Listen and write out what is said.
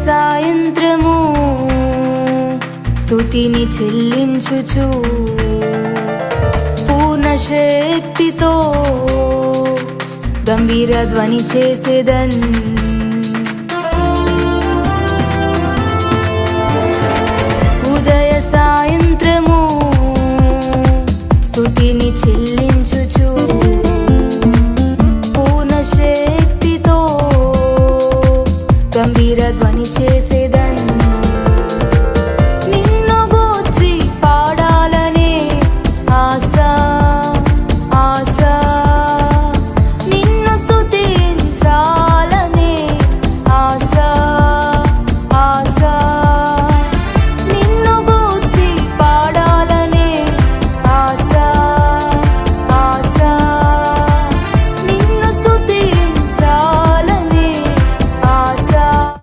సాయంత్రము స్తుతిని చెల్లించుచు పూర్ణ శక్తితో గంభీర ధ్వని చేసేదన్. ఉదయ సాయంత్రము స్తుతిని చెల్లించుచు పూర్ణ శక్తితో గంభీర ధ్వని చేసేదన్.